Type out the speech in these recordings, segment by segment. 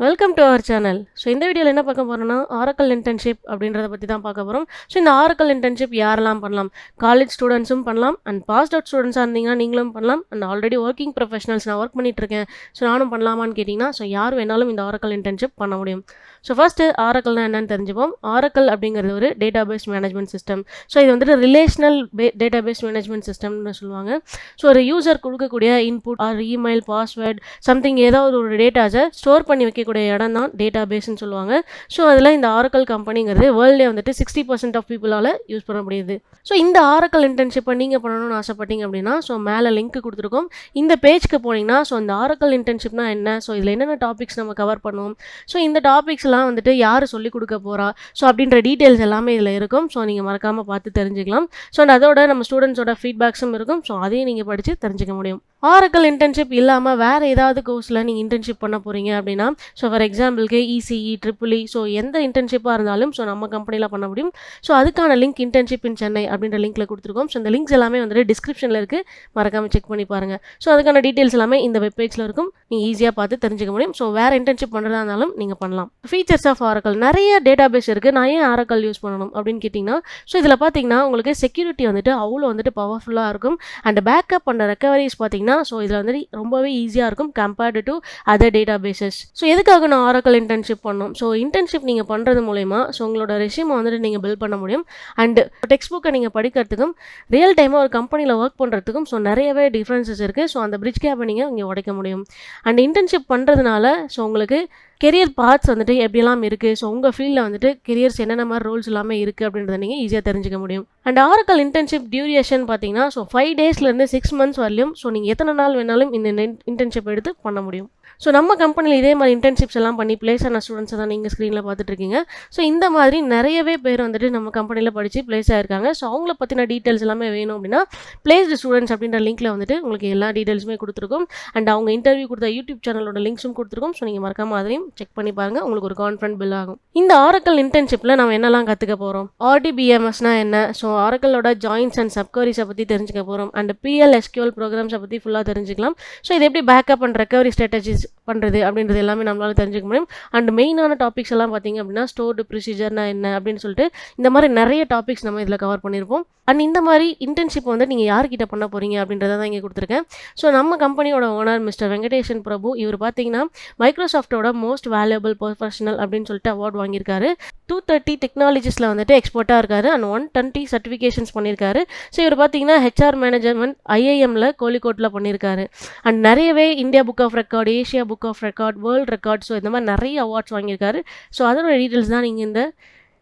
Welcome to our channel. So இந்த வீடியோவில் என்ன பார்க்க போகிறோம்னா ஆரக்கல் இன்டர்ன்ஷிப் அப்படின்றத பற்றி தான் பார்க்க போகிறோம். ஸோ இந்த ஆரக்கல் இன்டர்ன்ஷிப் யாரெல்லாம் பண்ணலாம்? காலேஜ் ஸ்டூடெண்ட்ஸும் பண்ணலாம், அண்ட் பாஸ்ட் அவுட் ஸ்டூடெண்ட்ஸாக இருந்தீங்கன்னா நீங்களும் பண்ணலாம், அண்ட் ஆல்ரெடி ஒர்க்கிங் ப்ரொஃபஷனல்ஸ் நான் ஒர்க் பண்ணிட்டுருக்கேன் ஸோ நானும் பண்ணலாமான்னு கேட்டிங்கன்னா ஸோ யார் வேணாலும் இந்த ஆரக்கல் இன்டர்ன்ஷிப் பண்ண முடியும். ஸோ ஃபஸ்ட்டு ஆரக்கல்னால் என்னென்னு தெரிஞ்சுப்போம். ஆரக்கல் அப்படிங்கிறது ஒரு டேட்டாபேஸ் மேனேஜ்மெண்ட் சிஸ்டம். ஸோ இது வந்துட்டு ரிலேஷனல் டேட்டாபேஸ் மேனேஜ்மெண்ட் சிஸ்டம்னு சொல்லுவாங்க. ஸோ ஒரு யூசர் கொடுக்கக்கூடிய input R email, password, something ஏதாவது ஒரு டேட்டாஸை ஸ்டோர் பண்ணி வைக்கக்கூடிய இடம் தான் டேட்டா பேஸ்ன்னு சொல்லுவாங்க. ஸோ அதில் இந்த ஆரக்கல் கம்பெனிங்கிறது வேர்ல்டே வந்துட்டு 60% ஆஃப் பீப்புளால் யூஸ் பண்ண முடியுது. ஸோ இந்த ஆரக்கல் இன்டர்ன்ஷிப்பை நீங்கள் பண்ணணும்னு ஆசைப்பட்டீங்க அப்படின்னா ஸோ மேலே லிங்க் கொடுத்துருக்கோம். இந்த பேஜ்க்கு போனீங்கன்னா ஸோ இந்த ஆரக்கல் இன்டர்ன்ஷிப்னா என்ன, ஸோ இதில் என்னென்ன டாபிக்ஸ் நம்ம கவர் பண்ணுவோம், ஸோ இந்த டாபிக்ஸ்லாம் வந்துட்டு யார் சொல்லிக் கொடுக்க போகிறா, ஸோ அப்படின்ற டீட்டெயில்ஸ் எல்லாமே இதில் இருக்கும். ஸோ நீங்கள் மறக்காமல் பார்த்து தெரிஞ்சுக்கலாம். ஸோ அதோட நம்ம ஸ்டூடெண்ட்ஸோட ஃபீட்பேக்ஸும் இருக்கும். ஸோ அதையும் நீங்கள் படித்து தெரிஞ்சுக்க முடியும். ஆரக்கல் இன்டர்ன்ஷிப் இல்லாமல் வேறு ஏதாவது கோர்ஸில் நீங்கள் இன்டர்ன்ஷிப் பண்ண போகிறீங்க அப்படின்னா ஸோ ஃபார் எக்ஸாம்பிளுக்கு இசிஇ, ட்ரிபிள்இ, ஸோ எந்த இன்டர்ன்ஷிப்பாக இருந்தாலும் ஸோ நம்ம கம்பெனியில் பண்ண முடியும். ஸோ அதுக்கான லிங்க் இன்டர்ன்ஷிப் இன் சென்னை அப்படின்ற லிங்க்கில் கொடுத்துருக்கோம். ஸோ இந்த லிங்க்ஸ் எல்லாமே வந்துட்டு டிஸ்கிரிப்ஷனில் இருக்குது, மறக்காமல் செக் பண்ணி பாருங்கள். ஸோ அதுக்கான டீட்டெயில்ஸ் எல்லாமே இந்த வெப்பேஜில் இருக்கும், நீங்கள் ஈஸியாக பார்த்து தெரிஞ்சுக்க முடியும். ஸோ வேறு இன்டர்ன்ஷிப் பண்ணுறதா இருந்தாலும் நீங்கள் பண்ணலாம். ஃபீச்சர்ஸ் ஆஃப் ஆரக்கல் நிறைய டேட்டாபேஸ் இருக்குது. நான் ஏன் ஆரக்கல் யூஸ் பண்ணணும் அப்படின்னு கேட்டிங்கன்னா ஸோ இதில் பார்த்தீங்கன்னா உங்களுக்கு செக்யூரிட்டி வந்துட்டு அவ்வளோ வந்துட்டு பவர்ஃபுல்லாக இருக்கும். அண்ட் பேக்கப் பண்ண ரெக்கவரிஸ் பார்த்தீங்கன்னா ஸோ இதில் வந்துட்டு ரொம்பவே ஈஸியாக இருக்கும் compared to other databases. So எதுக்காக நான் ஆரக்கல் இன்டர்ன்ஷிப் பண்ணோம்? ஸோ இன்டர்ன்ஷிப் நீங்கள் பண்ணுறது மூலயமா ஸோ உங்களோட ரெஸ்யூமை வந்துட்டு நீங்கள் பில்ட் பண்ண முடியும். அண்ட் டெக்ஸ்ட் புக்கை நீங்கள் படிக்கிறதுக்கும் ரியல் டைமாக ஒரு கம்பெனியில் ஒர்க் பண்ணுறதுக்கும் ஸோ நிறையவே டிஃப்ரென்சஸ் இருக்குது. ஸோ அந்த பிரிட்ஜ் கேப்பை நீங்கள் இங்கே உடைக்க முடியும். அண்ட் இன்டர்ன்ஷிப் பண்ணுறதுனால ஸோ உங்களுக்கு கெரியர் பார்ட்ஸ் வந்துட்டு எப்படிலாம் இருக்குது, ஸோ உங்கள் ஃபீல்டில் வந்துட்டு கெரியர்ஸ் என்னென்ன மாதிரி ரோல்ஸ் எல்லாமே இருக்குது அப்படின்றத நீங்கள் ஈஸியாக தெரிஞ்சுக்க முடியும். அண்ட் ஆரக்கல் இன்டர்ன்ஷிப் டியூரேஷன் பார்த்தீங்கன்னா ஸோ 5 டேஸ்லேருந்து 6 months வரலையும் ஸோ நீங்கள் எத்தனை நாள் வேணாலும் இந்த இன்டர்ன்ஷிப் எடுத்து பண்ண முடியும். ஸோ நம்ம கம்பெனியில் இதே மாதிரி இன்டர்ன்ஷிப்ஸ் எல்லாம் பண்ணி பிளேஸ் ஆன ஸ்டூடெண்ட்ஸை தான் நீங்கள் ஸ்க்ரீனில் பார்த்துட்ருக்கீங்க. ஸோ இந்த மாதிரி நிறையவே பேர் வந்துட்டு நம்ம கம்பெனியில் படித்து பிளேஸ் ஆகிருக்காங்க. ஸோ அவங்கள பற்றின டீட்டெயில்ஸ் எல்லாமே வேணும் அப்படின்னா பிளேஸ்டு ஸ்டூடெண்ட்ஸ் அப்படின்ற லிங்க்கில் வந்துட்டு உங்களுக்கு எல்லா டீட்டெயில்ஸுமே கொடுத்துருக்கோம். அண்ட் அவங்க இன்டர்வியூ கொடுத்த யூடியூப் சேனலோட லிங்க்ஸும் கொடுத்துருக்கோம். ஸோ நீங்கள் மறக்காமல் அதையும் செக் பண்ணி பாருங்கள், உங்களுக்கு ஒரு கான்ஃபிடன்ட் பில் ஆகும். இந்த ஆரக்கல் இன்டர்ன்ஷிப்பில் நம்ம என்னெல்லாம் கற்றுக்க போகிறோம்? RDBMSனா என்ன, ஸோ ஆரக்கலோட ஜாயின்ஸ் அண்ட் சப்கவரிஸை பற்றி தெரிஞ்சுக்க போகிறோம். அண்ட் PL/SQL ப்ரோக்ராம்ஸை பற்றி ஃபுல்லாக தெரிஞ்சுக்கலாம். ஸோ இது எப்படி பேக்கப் அண்ட் ரெக்கவரி ஸ்ட்ராட்டஜிஸ் பண்ணுறது அப்படின்றது எல்லாமே நம்மளால் தெரிஞ்சுக்க முடியும். அண்ட் மெயினான டாபிக்ஸ் எல்லாம் பார்த்தீங்க அப்படின்னா ஸ்டோர்டு ப்ரொசீஜர்னா என்ன அப்படின்னு சொல்லிட்டு இந்த மாதிரி நிறைய டாபிக்ஸ் நம்ம இதில் கவர் பண்ணியிருப்போம். அண்ட் இந்த மாதிரி இன்டர்ன்ஷிப் வந்து நீங்கள் யார்கிட்ட பண்ண போகிறீங்க அப்படின்றத தான் இங்கே கொடுத்துருக்கேன். ஸோ நம்ம கம்பெனியோட ஓனர் மிஸ்டர் வெங்கடேஷன் பிரபு, இவர் பார்த்தீங்கன்னா மைக்ரோசாஃப்டோட மோஸ்ட் வேல்யூபிள் ப்ரொஃபஷனல் அப்படின்னு சொல்லிட்டு அவார்ட் வாங்கியிருக்காரு. 230 டெக்னாலஜிஸில் வந்துட்டு எக்ஸ்பர்ட்டாக இருக்காரு. அண்ட் 120 சர்டிஃபிகேஷன்ஸ் பண்ணியிருக்காரு. ஸோ இவர் பார்த்தீங்கன்னா HR மேனேஜ்மெண்ட் IIMல கோழிக்கோட்டில் பண்ணியிருக்காரு. அண்ட் நிறையவே India book of record, Asia book of record, world record, so இந்த மாதிரி நிறைய அவார்ட்ஸ் வாங்கியிருக்காரு. ஸோ அதோட டீட்டெயில்ஸ் தான் நீங்கள் இந்த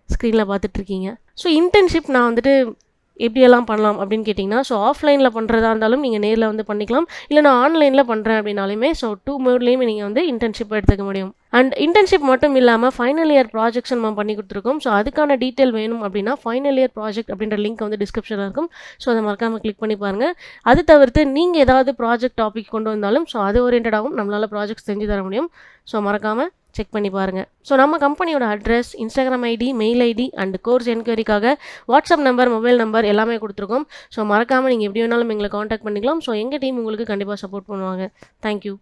ஸ்க்ரீனில் பார்த்துட்ருக்கீங்க. ஸோ இன்டர்ன்ஷிப் நான் வந்துட்டு எப்படியெல்லாம் பண்ணலாம் அப்படின்னு கேட்டிங்கன்னா ஸோ ஆஃப்லைனில் பண்ணுறதா இருந்தாலும் நீங்கள் நேரில் வந்து பண்ணிக்கலாம், இல்லை நான் ஆன்லைனில் பண்ணுறேன் அப்படின்னாலுமே ஸோ 2 மோட்லேயுமே நீங்கள் வந்து இன்டர்ன்ஷிப் எடுத்துக்க முடியும். அண்ட் இன்டர்ன்ஷிப் மட்டும் இல்லாமல் ஃபைனல் இயர் ப்ராஜெக்ட்ஸ் நம்ம பண்ணி கொடுத்துருக்கோம். ஸோ அதுக்கான டீட்டெயில் வேணும் அப்படின்னா ஃபைனல் இயர் ப்ராஜெக்ட் அப்படின்ற லிங்க் வந்து டிஸ்கிரிப்ஷனில் இருக்கும். ஸோ அதை மறக்காமல் கிளிக் பண்ணி பாருங்கள். அது தவிர்த்து நீங்கள் ஏதாவது ப்ராஜெக்ட் டாபிக் கொண்டு வந்தாலும் ஸோ அது ஓரியன்டாகவும் நம்மளால் ப்ராஜெக்ட்ஸ் செஞ்சு தர முடியும். ஸோ மறக்காமல் செக் பண்ணி பாருங்கள். ஸோ நம்ம கம்பெனியோட address, Instagram ID, mail ID and course என்கொயரிக்காக வாட்ஸ்அப் நம்பர், மொபைல் நம்பர் எல்லாமே கொடுத்துருக்கோம். ஸோ மறக்காமல் நீங்கள் எப்படி வேணாலும் எங்களை காண்டாக்ட் பண்ணிக்கலாம். ஸோ எங்கள் டீம் உங்களுக்கு கண்டிப்பாக சப்போர்ட் பண்ணுவாங்க. தேங்க்யூ.